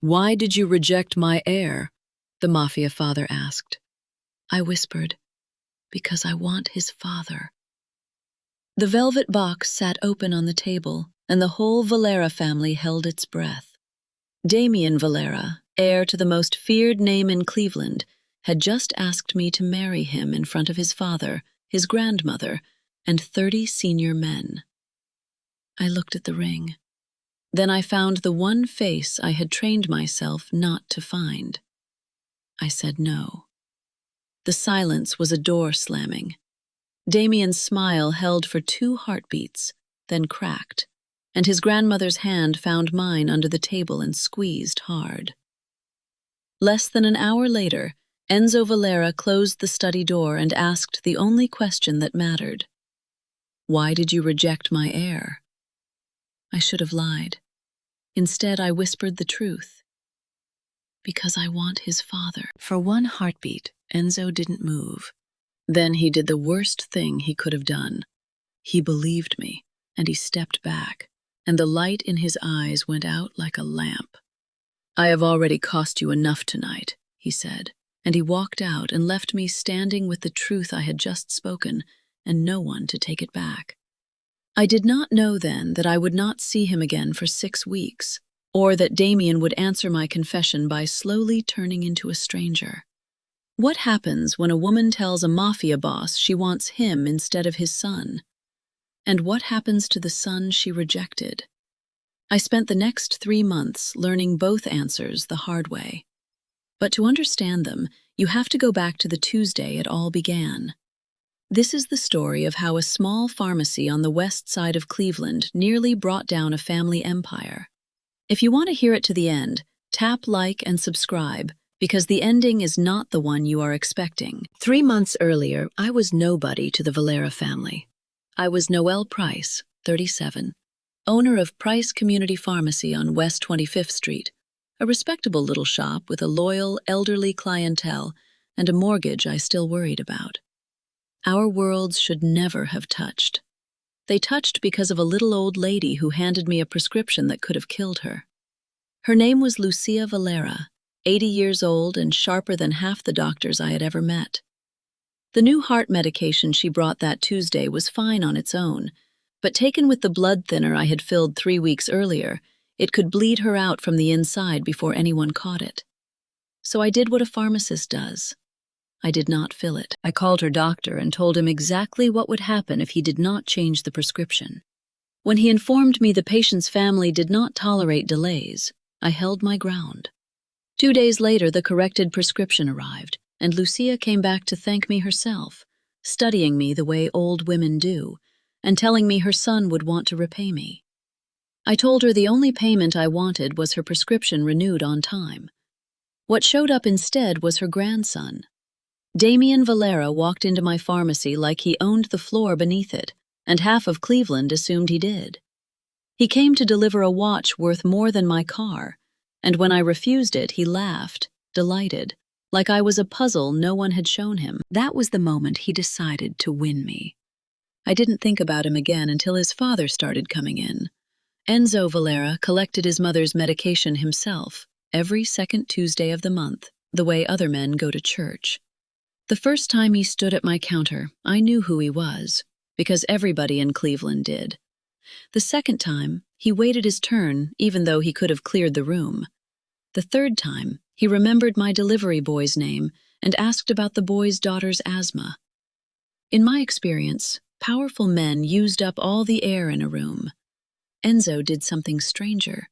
"Why did you reject my heir?" the Mafia father asked. I whispered, "Because I want his father." The velvet box sat open on the table, and the whole Valera family held its breath. Damien Valera, heir to the most feared name in Cleveland, had just asked me to marry him in front of his father, his grandmother, and 30 senior men. I looked at the ring. Then I found the one face I had trained myself not to find. I said no. The silence was a door slamming. Damien's smile held for 2 heartbeats, then cracked, and his grandmother's hand found mine under the table and squeezed hard. Less than an hour later, Enzo Valera closed the study door and asked the only question that mattered. "Why did you reject my heir?" I should have lied. Instead, I whispered the truth. "Because I want his father." For 1 heartbeat, Enzo didn't move. Then he did the worst thing he could have done. He believed me, and he stepped back, and the light in his eyes went out like a lamp. "I have already cost you enough tonight," he said, and he walked out and left me standing with the truth I had just spoken, and no one to take it back. I did not know then that I would not see him again for 6 weeks, or that Damien would answer my confession by slowly turning into a stranger. What happens when a woman tells a mafia boss she wants him instead of his son? And what happens to the son she rejected? I spent the next 3 months learning both answers the hard way. But to understand them, you have to go back to the Tuesday it all began. This is the story of how a small pharmacy on the west side of Cleveland nearly brought down a family empire. If you want to hear it to the end, tap like and subscribe, because the ending is not the one you are expecting. 3 months earlier, I was nobody to the Valera family. I was Noelle Price, 37, owner of Price Community Pharmacy on West 25th Street, a respectable little shop with a loyal, elderly clientele and a mortgage I still worried about. Our worlds should never have touched. They touched because of a little old lady who handed me a prescription that could have killed her. Her name was Lucia Valera, 80 years old and sharper than half the doctors I had ever met. The new heart medication she brought that Tuesday was fine on its own, but taken with the blood thinner I had filled 3 weeks earlier, it could bleed her out from the inside before anyone caught it. So I did what a pharmacist does. I did not fill it. I called her doctor and told him exactly what would happen if he did not change the prescription. When he informed me the patient's family did not tolerate delays, I held my ground. 2 days later, the corrected prescription arrived, and Lucia came back to thank me herself, studying me the way old women do, and telling me her son would want to repay me. I told her the only payment I wanted was her prescription renewed on time. What showed up instead was her grandson. Damien Valera walked into my pharmacy like he owned the floor beneath it, and half of Cleveland assumed he did. He came to deliver a watch worth more than my car, and when I refused it, he laughed, delighted, like I was a puzzle no one had shown him. That was the moment he decided to win me. I didn't think about him again until his father started coming in. Enzo Valera collected his mother's medication himself, every second Tuesday of the month, the way other men go to church. The first time he stood at my counter, I knew who he was, because everybody in Cleveland did. The second time, he waited his turn, even though he could have cleared the room. The third time, he remembered my delivery boy's name and asked about the boy's daughter's asthma. In my experience, powerful men used up all the air in a room. Enzo did something stranger.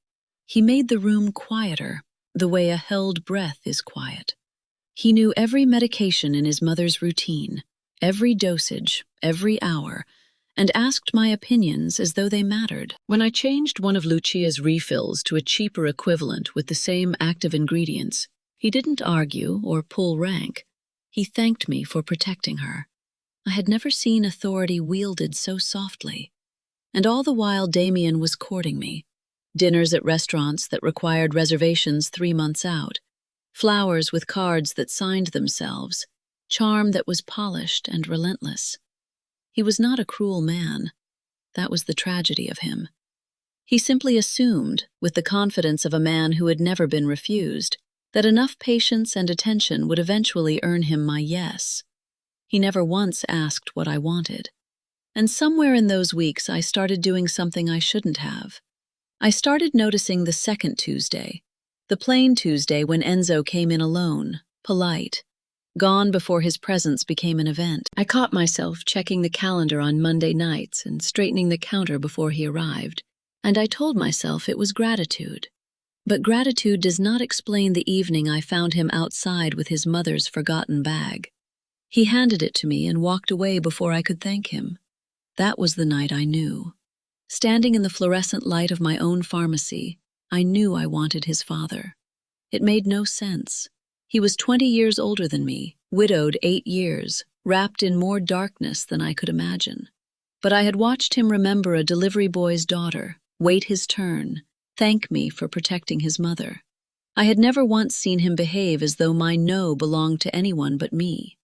He made the room quieter, the way a held breath is quiet. He knew every medication in his mother's routine, every dosage, every hour, and asked my opinions as though they mattered. When I changed one of Lucia's refills to a cheaper equivalent with the same active ingredients, he didn't argue or pull rank. He thanked me for protecting her. I had never seen authority wielded so softly. And all the while Damien was courting me. Dinners at restaurants that required reservations 3 months out. Flowers with cards that signed themselves. Charm that was polished and relentless. He was not a cruel man. That was the tragedy of him. He simply assumed, with the confidence of a man who had never been refused, that enough patience and attention would eventually earn him my yes. He never once asked what I wanted. And somewhere in those weeks, I started doing something I shouldn't have. I started noticing the second Tuesday, the plain Tuesday when Enzo came in alone, polite, gone before his presence became an event. I caught myself checking the calendar on Monday nights and straightening the counter before he arrived, and I told myself it was gratitude. But gratitude does not explain the evening I found him outside with his mother's forgotten bag. He handed it to me and walked away before I could thank him. That was the night I knew. Standing in the fluorescent light of my own pharmacy, I knew I wanted his father. It made no sense. He was 20 years older than me, widowed 8 years, wrapped in more darkness than I could imagine. But I had watched him remember a delivery boy's daughter, wait his turn, thank me for protecting his mother. I had never once seen him behave as though my no belonged to anyone but me.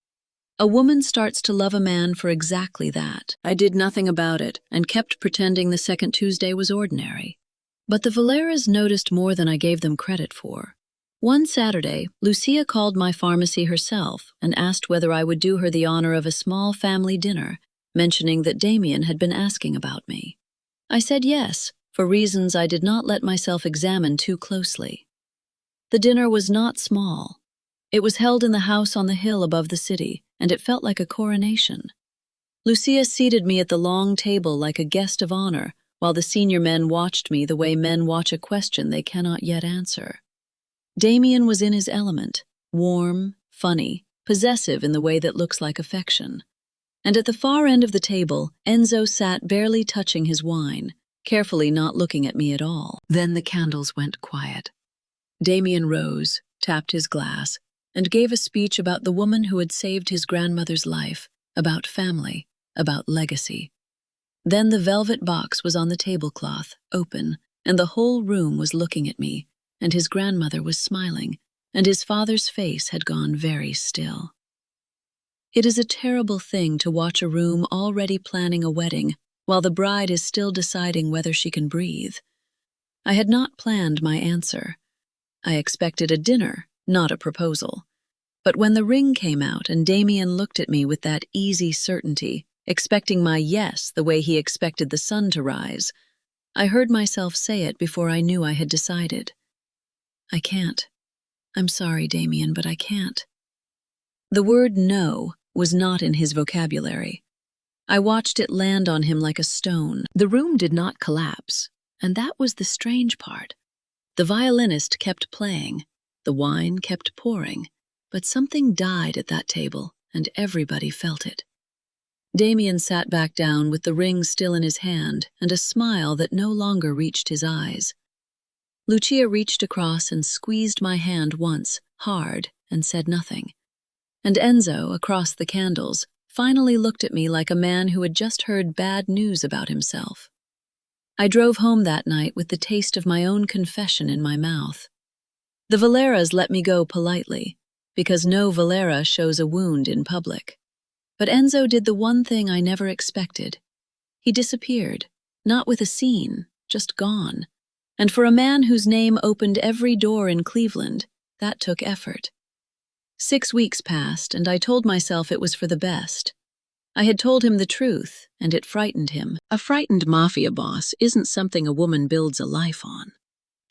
A woman starts to love a man for exactly that. I did nothing about it and kept pretending the second Tuesday was ordinary. But the Valeras noticed more than I gave them credit for. One Saturday, Lucia called my pharmacy herself and asked whether I would do her the honor of a small family dinner, mentioning that Damien had been asking about me. I said yes, for reasons I did not let myself examine too closely. The dinner was not small. It was held in the house on the hill above the city, and it felt like a coronation. Lucia seated me at the long table like a guest of honor, while the senior men watched me the way men watch a question they cannot yet answer. Damien was in his element, warm, funny, possessive in the way that looks like affection. And at the far end of the table, Enzo sat barely touching his wine, carefully not looking at me at all. Then the candles went quiet. Damien rose, tapped his glass, and gave a speech about the woman who had saved his grandmother's life, about family, about legacy. Then the velvet box was on the tablecloth, open, and the whole room was looking at me, and his grandmother was smiling, and his father's face had gone very still. It is a terrible thing to watch a room already planning a wedding while the bride is still deciding whether she can breathe. I had not planned my answer. I expected a dinner, not a proposal. But when the ring came out and Damien looked at me with that easy certainty, expecting my yes the way he expected the sun to rise, I heard myself say it before I knew I had decided. I can't. I'm sorry, Damien, but I can't. The word no was not in his vocabulary. I watched it land on him like a stone. The room did not collapse, and that was the strange part. The violinist kept playing, the wine kept pouring, but something died at that table, and everybody felt it. Damien sat back down with the ring still in his hand and a smile that no longer reached his eyes. Lucia reached across and squeezed my hand once, hard, and said nothing. And Enzo, across the candles, finally looked at me like a man who had just heard bad news about himself. I drove home that night with the taste of my own confession in my mouth. The Valeras let me go politely, because no Valera shows a wound in public. But Enzo did the one thing I never expected. He disappeared, not with a scene, just gone. And for a man whose name opened every door in Cleveland, that took effort. 6 weeks passed, and I told myself it was for the best. I had told him the truth, and it frightened him. A frightened mafia boss isn't something a woman builds a life on.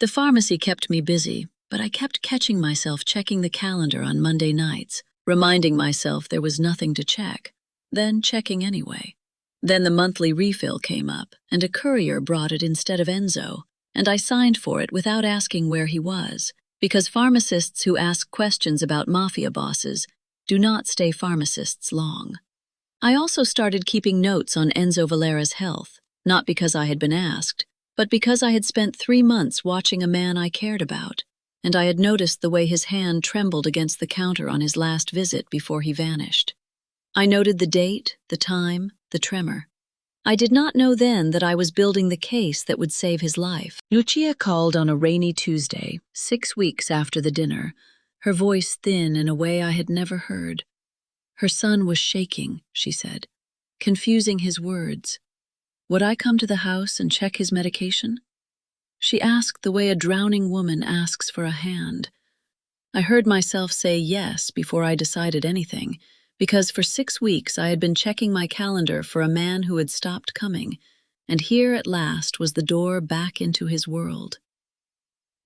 The pharmacy kept me busy, but I kept catching myself checking the calendar on Monday nights, reminding myself there was nothing to check, then checking anyway. Then the monthly refill came up, and a courier brought it instead of Enzo, and I signed for it without asking where he was, because pharmacists who ask questions about mafia bosses do not stay pharmacists long. I also started keeping notes on Enzo Valera's health, not because I had been asked, but because I had spent 3 months watching a man I cared about, and I had noticed the way his hand trembled against the counter on his last visit before he vanished. I noted the date, the time, the tremor. I did not know then that I was building the case that would save his life. Lucia called on a rainy Tuesday, 6 weeks after the dinner, her voice thin in a way I had never heard. Her son was shaking, she said, confusing his words. Would I come to the house and check his medication? She asked the way a drowning woman asks for a hand. I heard myself say yes before I decided anything, because for 6 weeks I had been checking my calendar for a man who had stopped coming, and here at last was the door back into his world.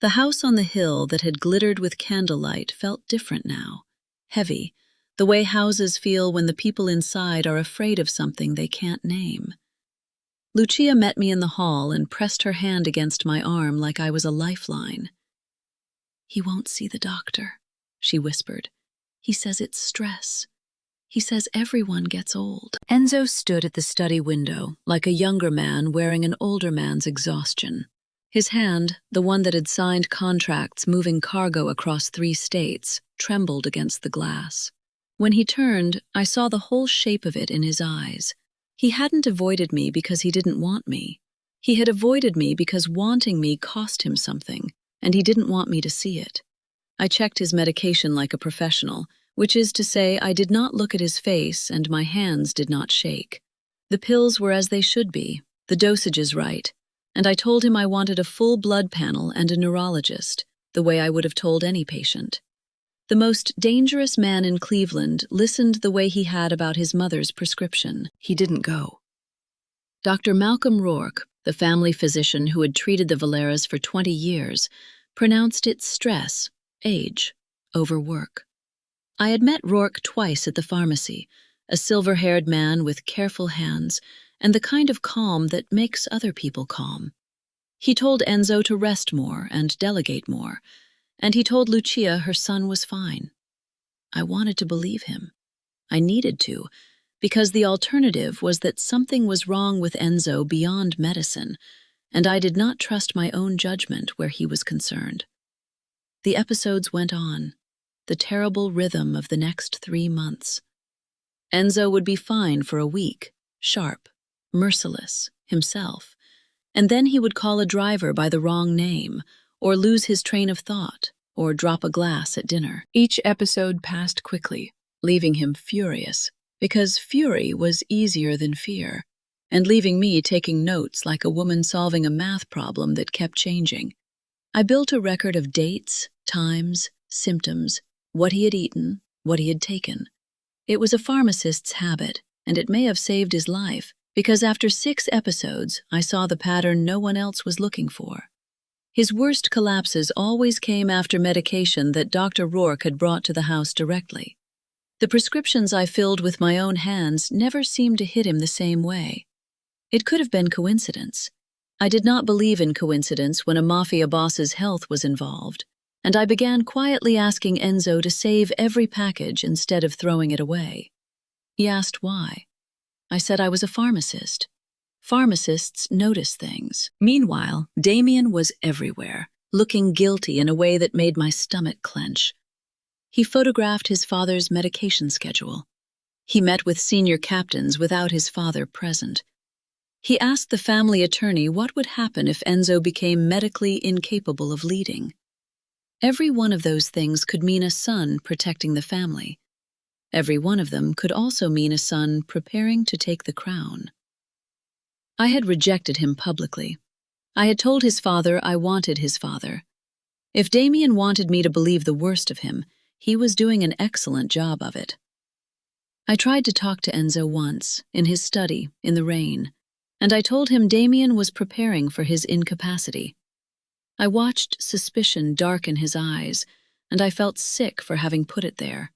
The house on the hill that had glittered with candlelight felt different now, heavy, the way houses feel when the people inside are afraid of something they can't name. Lucia met me in the hall and pressed her hand against my arm like I was a lifeline. "He won't see the doctor," she whispered. "He says it's stress. He says everyone gets old." Enzo stood at the study window, like a younger man wearing an older man's exhaustion. His hand, the one that had signed contracts moving cargo across 3 states, trembled against the glass. When he turned, I saw the whole shape of it in his eyes. He hadn't avoided me because he didn't want me. He had avoided me because wanting me cost him something, and he didn't want me to see it. I checked his medication like a professional, which is to say I did not look at his face and my hands did not shake. The pills were as they should be, the dosages right, and I told him I wanted a full blood panel and a neurologist, the way I would have told any patient. The most dangerous man in Cleveland listened the way he had about his mother's prescription. He didn't go. Dr. Malcolm Rourke, the family physician who had treated the Valeras for 20 years, pronounced it stress, age, overwork. I had met Rourke twice at the pharmacy, a silver-haired man with careful hands and the kind of calm that makes other people calm. He told Enzo to rest more and delegate more, and he told Lucia her son was fine. I wanted to believe him. I needed to, because the alternative was that something was wrong with Enzo beyond medicine, and I did not trust my own judgment where he was concerned. The episodes went on, the terrible rhythm of the next 3 months. Enzo would be fine for a week, sharp, merciless, himself, and then he would call a driver by the wrong name, or lose his train of thought, or drop a glass at dinner. Each episode passed quickly, leaving him furious, because fury was easier than fear, and leaving me taking notes like a woman solving a math problem that kept changing. I built a record of dates, times, symptoms, what he had eaten, what he had taken. It was a pharmacist's habit, and it may have saved his life, because after 6 episodes, I saw the pattern no one else was looking for. His worst collapses always came after medication that Dr. Rourke had brought to the house directly. The prescriptions I filled with my own hands never seemed to hit him the same way. It could have been coincidence. I did not believe in coincidence when a mafia boss's health was involved, and I began quietly asking Enzo to save every package instead of throwing it away. He asked why. I said I was a pharmacist. Pharmacists notice things. Meanwhile, Damien was everywhere, looking guilty in a way that made my stomach clench. He photographed his father's medication schedule. He met with senior captains without his father present. He asked the family attorney what would happen if Enzo became medically incapable of leading. Every one of those things could mean a son protecting the family. Every one of them could also mean a son preparing to take the crown. I had rejected him publicly. I had told his father I wanted his father. If Damien wanted me to believe the worst of him, he was doing an excellent job of it. I tried to talk to Enzo once, in his study, in the rain, and I told him Damien was preparing for his incapacity. I watched suspicion darken his eyes, and I felt sick for having put it there.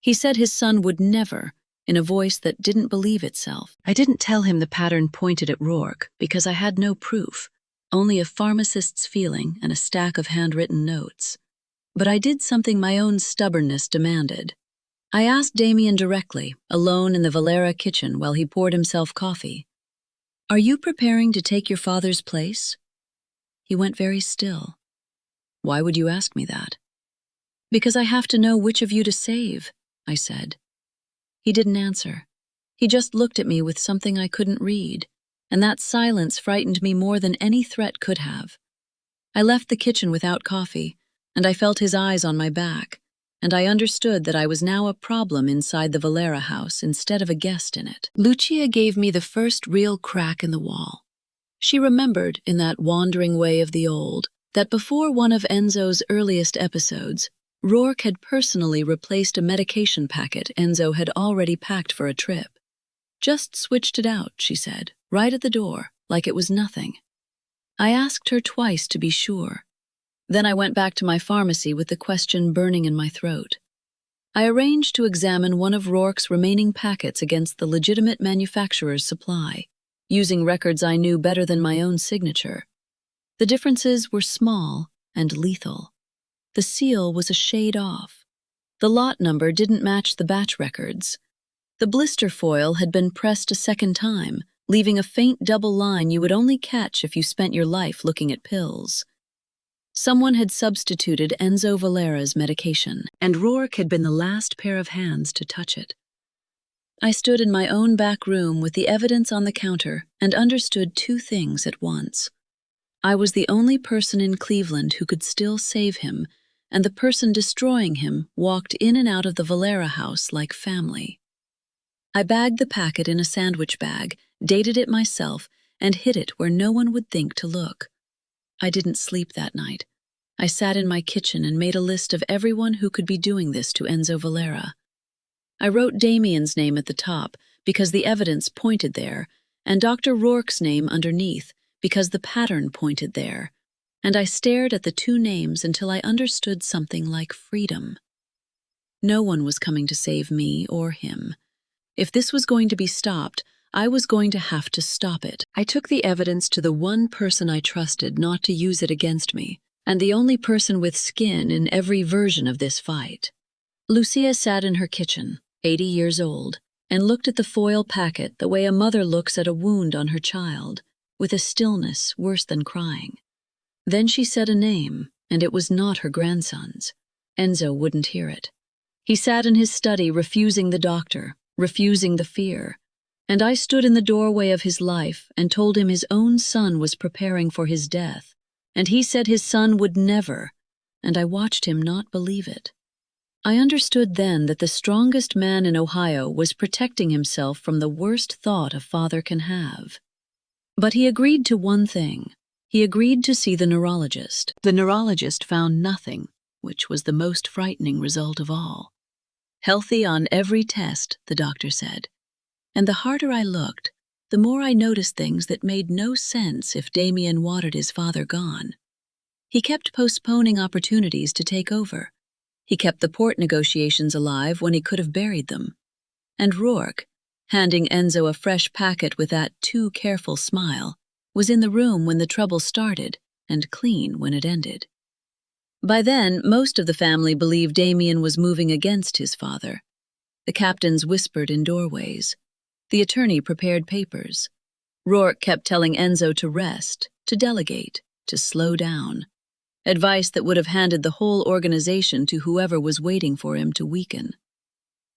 He said his son would never, in a voice that didn't believe itself. I didn't tell him the pattern pointed at Rourke because I had no proof, only a pharmacist's feeling and a stack of handwritten notes. But I did something my own stubbornness demanded. I asked Damien directly, alone in the Valera kitchen while he poured himself coffee, "Are you preparing to take your father's place?" He went very still. "Why would you ask me that?" "Because I have to know which of you to save," I said. He didn't answer. He just looked at me with something I couldn't read, and that silence frightened me more than any threat could have. I left the kitchen without coffee, and I felt his eyes on my back, and I understood that I was now a problem inside the Valera house instead of a guest in it. Lucia gave me the first real crack in the wall. She remembered, in that wandering way of the old, that before one of Enzo's earliest episodes, Rourke had personally replaced a medication packet Enzo had already packed for a trip. Just switched it out, she said, right at the door, like it was nothing. I asked her twice to be sure. Then I went back to my pharmacy with the question burning in my throat. I arranged to examine one of Rourke's remaining packets against the legitimate manufacturer's supply, using records I knew better than my own signature. The differences were small and lethal. The seal was a shade off. The lot number didn't match the batch records. The blister foil had been pressed a second time, leaving a faint double line you would only catch if you spent your life looking at pills. Someone had substituted Enzo Valera's medication, and Rourke had been the last pair of hands to touch it. I stood in my own back room with the evidence on the counter and understood two things at once. I was the only person in Cleveland who could still save him, and the person destroying him walked in and out of the Valera house like family. I bagged the packet in a sandwich bag, dated it myself, and hid it where no one would think to look. I didn't sleep that night. I sat in my kitchen and made a list of everyone who could be doing this to Enzo Valera. I wrote Damien's name at the top because the evidence pointed there, and Dr. Rourke's name underneath because the pattern pointed there, and I stared at the two names until I understood something like freedom. No one was coming to save me or him. If this was going to be stopped, I was going to have to stop it. I took the evidence to the one person I trusted not to use it against me, and the only person with skin in every version of this fight. Lucia sat in her kitchen, 80 years old, and looked at the foil packet the way a mother looks at a wound on her child, with a stillness worse than crying. Then she said a name, and it was not her grandson's. Enzo wouldn't hear it. He sat in his study refusing the doctor, refusing the fear, and I stood in the doorway of his life and told him his own son was preparing for his death, and he said his son would never, and I watched him not believe it. I understood then that the strongest man in Ohio was protecting himself from the worst thought a father can have. But he agreed to one thing. He agreed to see the neurologist. The neurologist found nothing, which was the most frightening result of all. Healthy on every test, the doctor said. And the harder I looked, the more I noticed things that made no sense if Damien wanted his father gone. He kept postponing opportunities to take over. He kept the port negotiations alive when he could have buried them. And Rourke, handing Enzo a fresh packet with that too careful smile, was in the room when the trouble started and clean when it ended. By then, most of the family believed Damien was moving against his father. The captains whispered in doorways. The attorney prepared papers. Rourke kept telling Enzo to rest, to delegate, to slow down. Advice that would have handed the whole organization to whoever was waiting for him to weaken.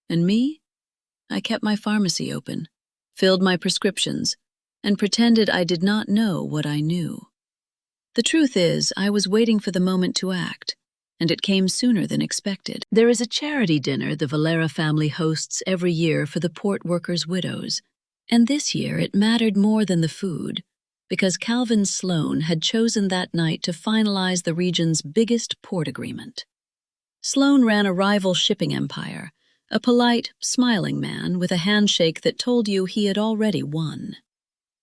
And me? I kept my pharmacy open, filled my prescriptions, and pretended I did not know what I knew. The truth is, I was waiting for the moment to act, and it came sooner than expected. There is a charity dinner the Valera family hosts every year for the port workers' widows, and this year it mattered more than the food, because Calvin Sloan had chosen that night to finalize the region's biggest port agreement. Sloan ran a rival shipping empire, a polite, smiling man with a handshake that told you he had already won.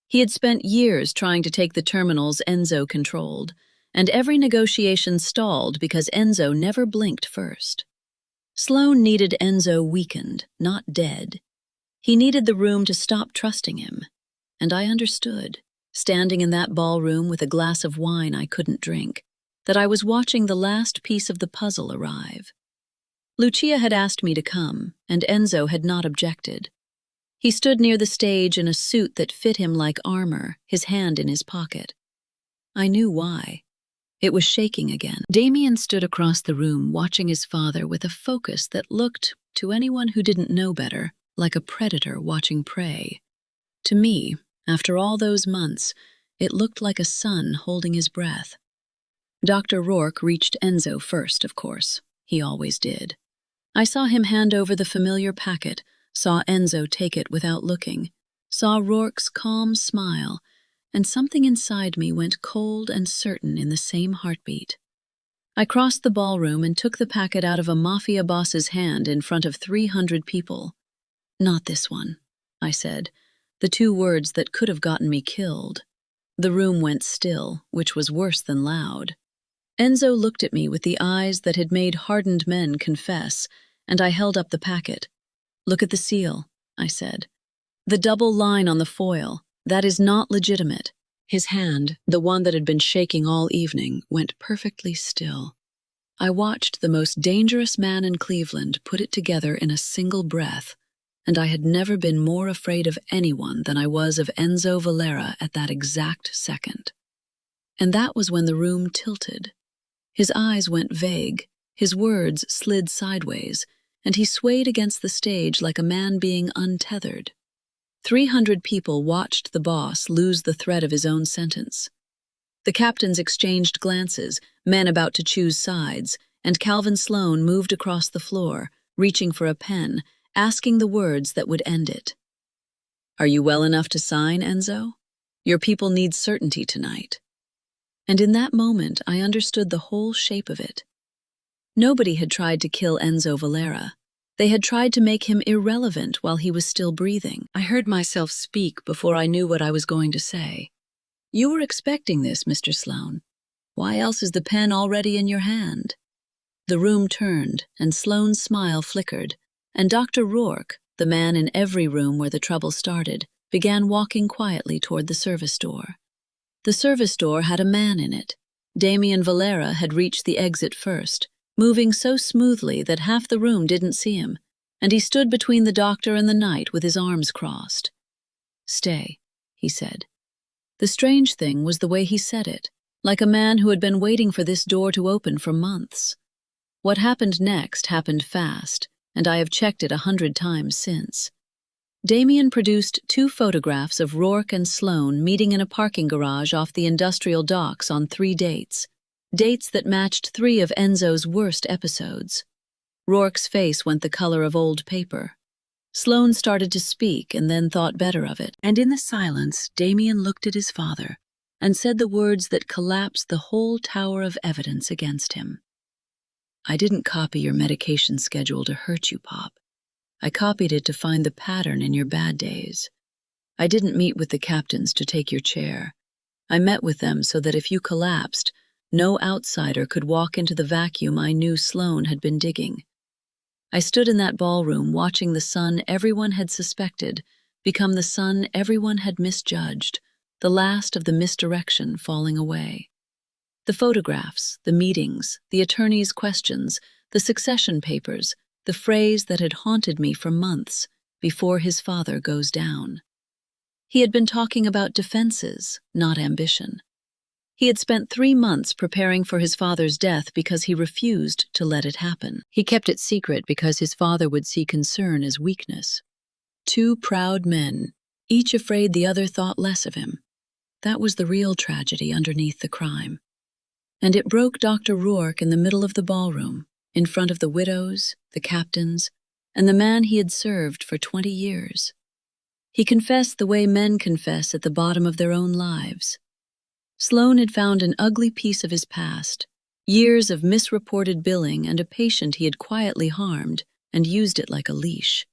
He had spent years trying to take the terminals Enzo controlled, and every negotiation stalled because Enzo never blinked first. Sloan needed Enzo weakened, not dead. He needed the room to stop trusting him, and I understood, standing in that ballroom with a glass of wine I couldn't drink, that I was watching the last piece of the puzzle arrive. Lucia had asked me to come, and Enzo had not objected. He stood near the stage in a suit that fit him like armor, his hand in his pocket. I knew why. It was shaking again. Damien stood across the room watching his father with a focus that looked, to anyone who didn't know better, like a predator watching prey. To me, after all those months, it looked like a son holding his breath. Dr. Rourke reached Enzo first, of course. He always did. I saw him hand over the familiar packet, saw Enzo take it without looking, saw Rourke's calm smile, and something inside me went cold and certain in the same heartbeat. I crossed the ballroom and took the packet out of a Mafia boss's hand in front of 300 people. "Not this one," I said, the two words that could have gotten me killed. The room went still, which was worse than loud. Enzo looked at me with the eyes that had made hardened men confess, and I held up the packet. "Look at the seal," I said. "The double line on the foil, that is not legitimate." His hand, the one that had been shaking all evening, went perfectly still. I watched the most dangerous man in Cleveland put it together in a single breath, and I had never been more afraid of anyone than I was of Enzo Valera at that exact second. And that was when the room tilted. His eyes went vague, his words slid sideways, and he swayed against the stage like a man being untethered. 300 people watched the boss lose the thread of his own sentence. The captains exchanged glances, men about to choose sides, and Calvin Sloan moved across the floor, reaching for a pen, asking the words that would end it. "Are you well enough to sign, Enzo? Your people need certainty tonight." And in that moment, I understood the whole shape of it. Nobody had tried to kill Enzo Valera. They had tried to make him irrelevant while he was still breathing. I heard myself speak before I knew what I was going to say. "You were expecting this, Mr. Sloan. Why else is the pen already in your hand?" The room turned, and Sloan's smile flickered, and Dr. Rourke, the man in every room where the trouble started, began walking quietly toward the service door. The service door had a man in it. Damian Valera had reached the exit first, moving so smoothly that half the room didn't see him, and he stood between the doctor and the knight with his arms crossed. "Stay," he said. The strange thing was the way he said it, like a man who had been waiting for this door to open for months. What happened next happened fast, and I have checked it 100 times since. Damian produced 2 photographs of Rourke and Sloan meeting in a parking garage off the industrial docks on 3 dates. Dates that matched 3 of Enzo's worst episodes. Rourke's face went the color of old paper. Sloan started to speak and then thought better of it, and in the silence, Damian looked at his father and said the words that collapsed the whole tower of evidence against him. "I didn't copy your medication schedule to hurt you, Pop. I copied it to find the pattern in your bad days. I didn't meet with the captains to take your chair. I met with them so that if you collapsed, no outsider could walk into the vacuum I knew Sloan had been digging. I stood in that ballroom watching the son everyone had suspected become the son everyone had misjudged, the last of the misdirection falling away. The photographs, the meetings, the attorney's questions, the succession papers, the phrase that had haunted me for months before his father goes down. He had been talking about defenses, not ambition. He had spent 3 months preparing for his father's death because he refused to let it happen. He kept it secret because his father would see concern as weakness. 2 proud men, each afraid the other thought less of him. That was the real tragedy underneath the crime. And it broke Dr. Rourke in the middle of the ballroom, in front of the widows, the captains, and the man he had served for 20 years. He confessed the way men confess at the bottom of their own lives. Sloan had found an ugly piece of his past, years of misreported billing and a patient he had quietly harmed, and used it like a leash.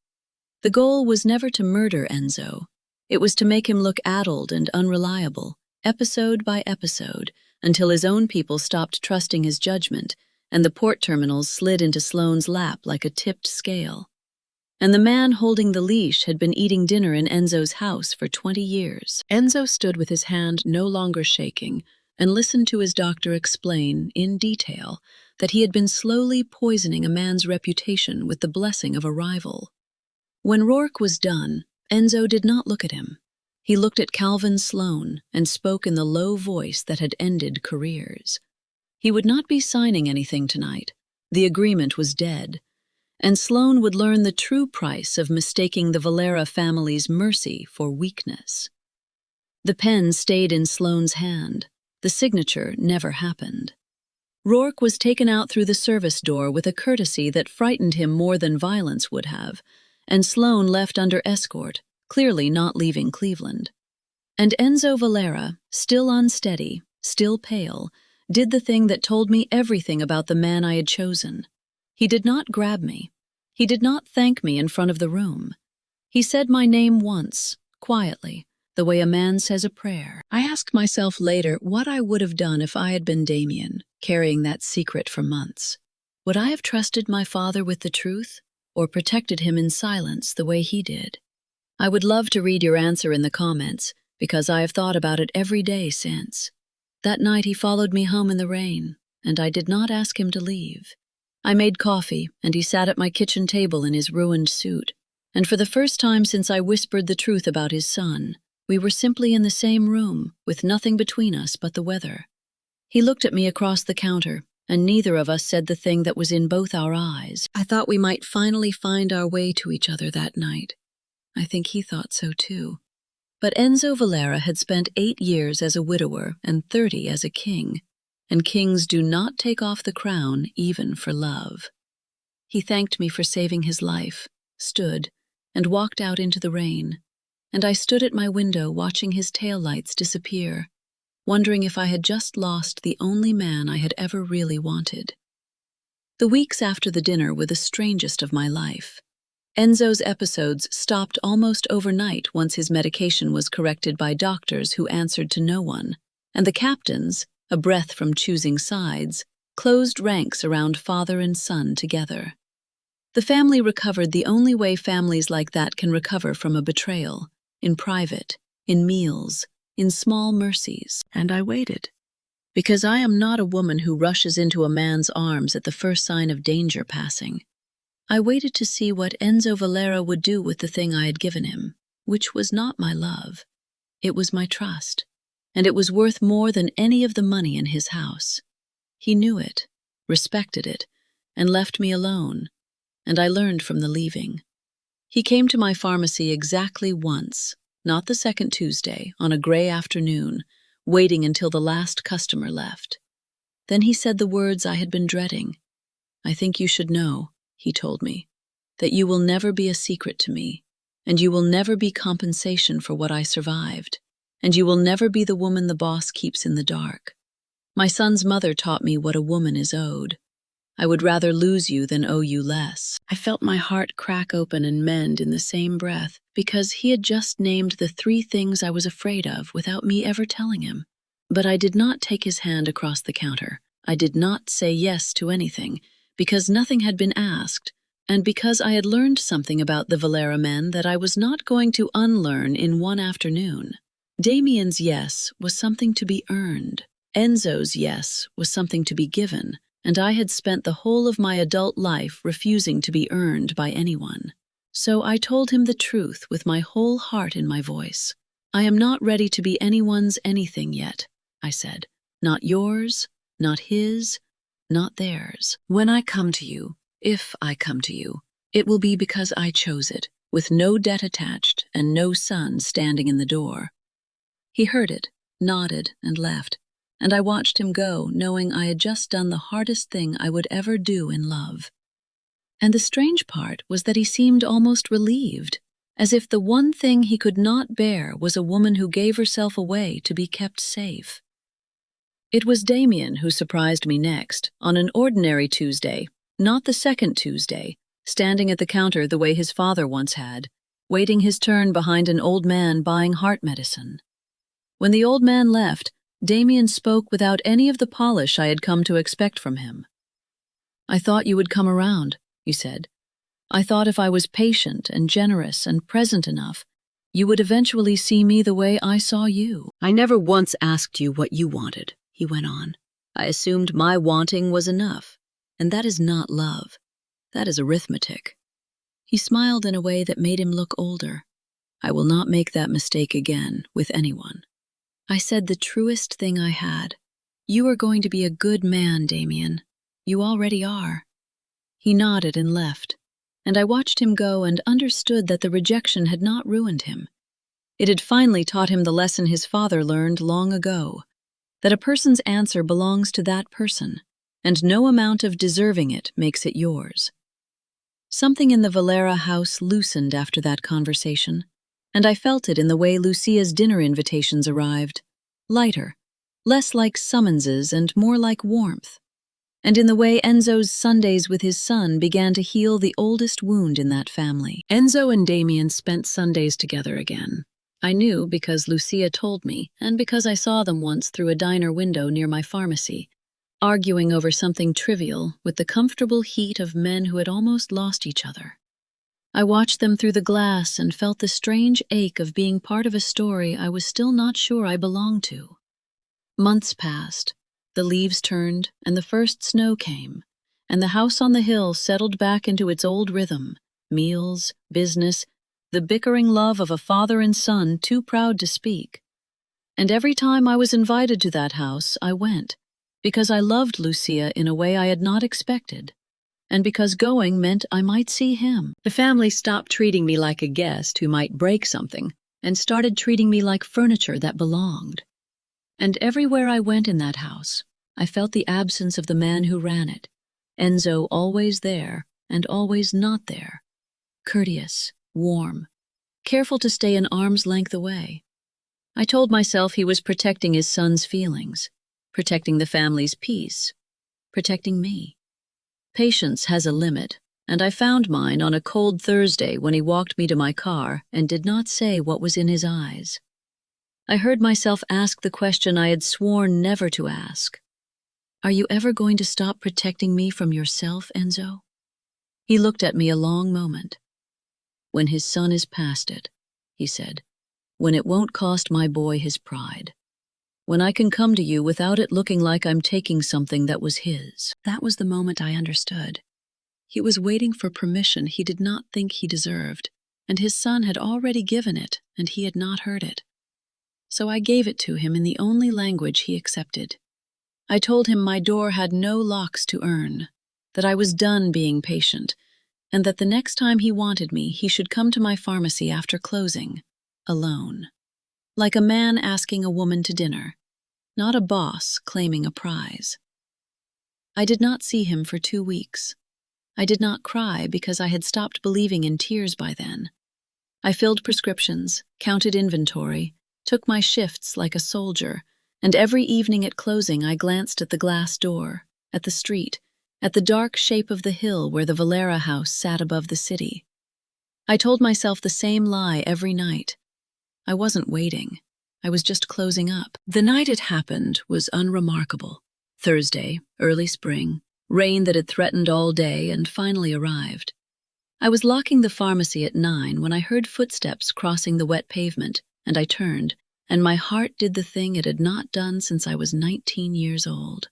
The goal was never to murder Enzo. It was to make him look addled and unreliable, episode by episode, until his own people stopped trusting his judgment, and the port terminals slid into Sloan's lap like a tipped scale. And the man holding the leash had been eating dinner in Enzo's house for 20 years. Enzo stood with his hand no longer shaking and listened to his doctor explain, in detail, that he had been slowly poisoning a man's reputation with the blessing of a rival. When Rourke was done, Enzo did not look at him. He looked at Calvin Sloan and spoke in the low voice that had ended careers. He would not be signing anything tonight. The agreement was dead. And Sloan would learn the true price of mistaking the Valera family's mercy for weakness. The pen stayed in Sloan's hand. The signature never happened. Rourke was taken out through the service door with a courtesy that frightened him more than violence would have, and Sloan left under escort, clearly not leaving Cleveland. And Enzo Valera, still unsteady, still pale, did the thing that told me everything about the man I had chosen. He did not grab me. He did not thank me in front of the room. He said my name once, quietly, the way a man says a prayer. I asked myself later what I would have done if I had been Damien, carrying that secret for months. Would I have trusted my father with the truth, or protected him in silence the way he did? I would love to read your answer in the comments, because I have thought about it every day since. That night he followed me home in the rain, and I did not ask him to leave. I made coffee, and he sat at my kitchen table in his ruined suit. And for the first time since I whispered the truth about his son, we were simply in the same room, with nothing between us but the weather. He looked at me across the counter, and neither of us said the thing that was in both our eyes. I thought we might finally find our way to each other that night. I think he thought so too. But Enzo Valera had spent 8 years as a widower and 30 as a king, and kings do not take off the crown even for love. He thanked me for saving his life, stood, and walked out into the rain, and I stood at my window watching his taillights disappear, wondering if I had just lost the only man I had ever really wanted. The weeks after the dinner were the strangest of my life. Enzo's episodes stopped almost overnight once his medication was corrected by doctors who answered to no one, and the captains, a breath from choosing sides, closed ranks around father and son together. The family recovered the only way families like that can recover from a betrayal, in private, in meals, in small mercies. And I waited, because I am not a woman who rushes into a man's arms at the first sign of danger passing. I waited to see what Enzo Valera would do with the thing I had given him, which was not my love. It was my trust, and it was worth more than any of the money in his house. He knew it, respected it, and left me alone, and I learned from the leaving. He came to my pharmacy exactly once, not the second Tuesday, on a gray afternoon, waiting until the last customer left. Then he said the words I had been dreading. "I think you should know," he told me, "that you will never be a secret to me, and you will never be compensation for what I survived, and you will never be the woman the boss keeps in the dark. My son's mother taught me what a woman is owed. I would rather lose you than owe you less." I felt my heart crack open and mend in the same breath, because he had just named the 3 things I was afraid of without me ever telling him. But I did not take his hand across the counter. I did not say yes to anything, because nothing had been asked, and because I had learned something about the Valera men that I was not going to unlearn in one afternoon. Damien's yes was something to be earned. Enzo's yes was something to be given, and I had spent the whole of my adult life refusing to be earned by anyone. So I told him the truth with my whole heart in my voice. "I am not ready to be anyone's anything yet," I said. "Not yours, not his, not theirs. When I come to you, if I come to you, it will be because I chose it, with no debt attached and no son standing in the door." He heard it, nodded, and left, and I watched him go, knowing I had just done the hardest thing I would ever do in love. And the strange part was that he seemed almost relieved, as if the one thing he could not bear was a woman who gave herself away to be kept safe. It was Damien who surprised me next, on an ordinary Tuesday, not the second Tuesday, standing at the counter the way his father once had, waiting his turn behind an old man buying heart medicine. When the old man left, Damien spoke without any of the polish I had come to expect from him. "I thought you would come around," he said. "I thought if I was patient and generous and present enough, you would eventually see me the way I saw you. I never once asked you what you wanted," he went on. "I assumed my wanting was enough, and that is not love. That is arithmetic." He smiled in a way that made him look older. "I will not make that mistake again with anyone." I said the truest thing I had. "You are going to be a good man, Damien. You already are." He nodded and left, and I watched him go and understood that the rejection had not ruined him. It had finally taught him the lesson his father learned long ago, that a person's answer belongs to that person, and no amount of deserving it makes it yours. Something in the Valera house loosened after that conversation. And I felt it in the way Lucia's dinner invitations arrived. Lighter, less like summonses and more like warmth. And in the way Enzo's Sundays with his son began to heal the oldest wound in that family. Enzo and Damien spent Sundays together again. I knew because Lucia told me, and because I saw them once through a diner window near my pharmacy, arguing over something trivial with the comfortable heat of men who had almost lost each other. I watched them through the glass and felt the strange ache of being part of a story I was still not sure I belonged to. Months passed. The leaves turned, and the first snow came, and the house on the hill settled back into its old rhythm: meals, business, the bickering love of a father and son too proud to speak. And every time I was invited to that house, I went, because I loved Lucia in a way I had not expected, and because going meant I might see him. The family stopped treating me like a guest who might break something, and started treating me like furniture that belonged. And everywhere I went in that house, I felt the absence of the man who ran it, Enzo always there and always not there, courteous, warm, careful to stay an arm's length away. I told myself he was protecting his son's feelings, protecting the family's peace, protecting me. Patience has a limit, and I found mine on a cold Thursday when he walked me to my car and did not say what was in his eyes. I heard myself ask the question I had sworn never to ask. Are you ever going to stop protecting me from yourself, Enzo? He looked at me a long moment. When his son is past it, he said, when it won't cost my boy his pride. When I can come to you without it looking like I'm taking something that was his. That was the moment I understood. He was waiting for permission he did not think he deserved, and his son had already given it, and he had not heard it. So I gave it to him in the only language he accepted. I told him my door had no locks to earn, that I was done being patient, and that the next time he wanted me, he should come to my pharmacy after closing, alone. Like a man asking a woman to dinner, not a boss claiming a prize. I did not see him for 2 weeks. I did not cry because I had stopped believing in tears by then. I filled prescriptions, counted inventory, took my shifts like a soldier, and every evening at closing I glanced at the glass door, at the street, at the dark shape of the hill where the Valera house sat above the city. I told myself the same lie every night. I wasn't waiting. I was just closing up. The night it happened was unremarkable. Thursday, early spring, rain that had threatened all day and finally arrived. I was locking the pharmacy at 9 when I heard footsteps crossing the wet pavement, and I turned, and my heart did the thing it had not done since I was 19 years old.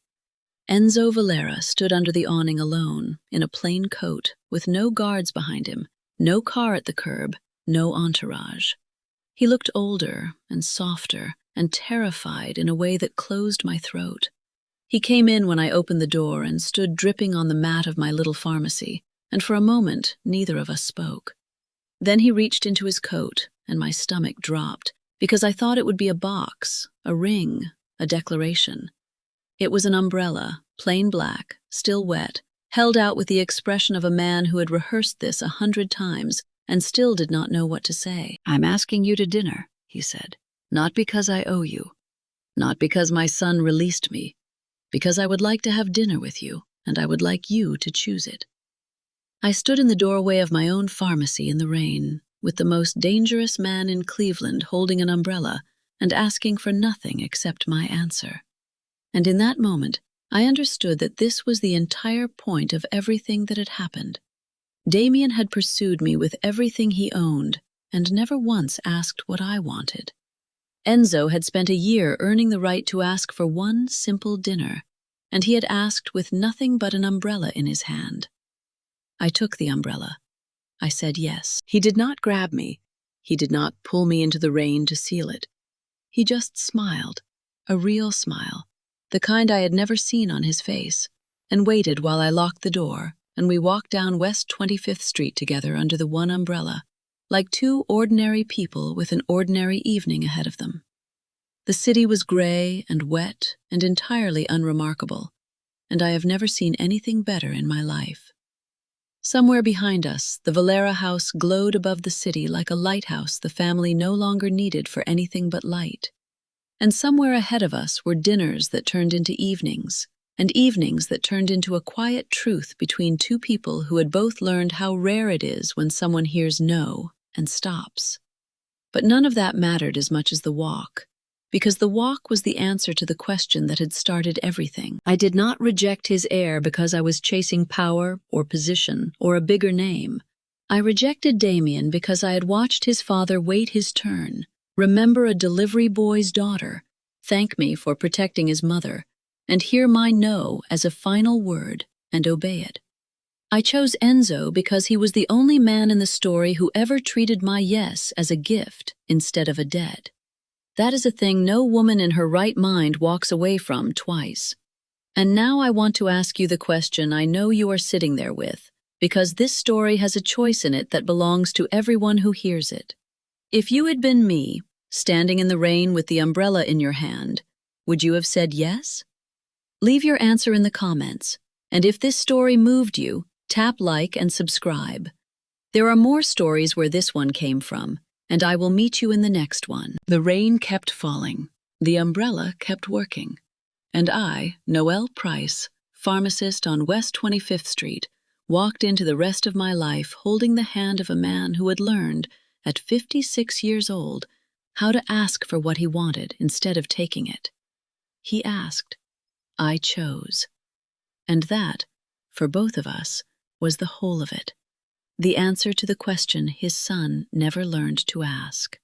Enzo Valera stood under the awning alone, in a plain coat, with no guards behind him, no car at the curb, no entourage. He looked older and softer and terrified in a way that closed my throat. He came in when I opened the door and stood dripping on the mat of my little pharmacy, and for a moment neither of us spoke. Then he reached into his coat, and my stomach dropped, because I thought it would be a box, a ring, a declaration. It was an umbrella, plain black, still wet, held out with the expression of a man who had rehearsed this 100 times and still did not know what to say. "I'm asking you to dinner," he said, "not because I owe you, not because my son released me, because I would like to have dinner with you, and I would like you to choose it." I stood in the doorway of my own pharmacy in the rain, with the most dangerous man in Cleveland holding an umbrella and asking for nothing except my answer. And in that moment, I understood that this was the entire point of everything that had happened. Damien had pursued me with everything he owned and never once asked what I wanted. Enzo had spent a year earning the right to ask for one simple dinner, and he had asked with nothing but an umbrella in his hand. I took the umbrella. I said yes. He did not grab me. He did not pull me into the rain to seal it. He just smiled, a real smile, the kind I had never seen on his face, and waited while I locked the door, and we walked down West 25th Street together under the one umbrella, like two ordinary people with an ordinary evening ahead of them. The city was gray and wet and entirely unremarkable, and I have never seen anything better in my life. Somewhere behind us, the Valera house glowed above the city like a lighthouse the family no longer needed for anything but light. And somewhere ahead of us were dinners that turned into evenings, and evenings that turned into a quiet truth between two people who had both learned how rare it is when someone hears no and stops. But none of that mattered as much as the walk, because the walk was the answer to the question that had started everything. I did not reject his heir because I was chasing power or position or a bigger name. I rejected Damien because I had watched his father wait his turn, remember a delivery boy's daughter, thank me for protecting his mother, and hear my no as a final word and obey it. I chose Enzo because he was the only man in the story who ever treated my yes as a gift instead of a debt. That is a thing no woman in her right mind walks away from twice. And now I want to ask you the question I know you are sitting there with, because this story has a choice in it that belongs to everyone who hears it. If you had been me, standing in the rain with the umbrella in your hand, would you have said yes? Leave your answer in the comments, and if this story moved you, tap like and subscribe. There are more stories where this one came from, and I will meet you in the next one. The rain kept falling, the umbrella kept working, and I, Noelle Price, pharmacist on West 25th Street, walked into the rest of my life holding the hand of a man who had learned, at 56 years old, how to ask for what he wanted instead of taking it. He asked. I chose. And that, for both of us, was the whole of it. The answer to the question his son never learned to ask.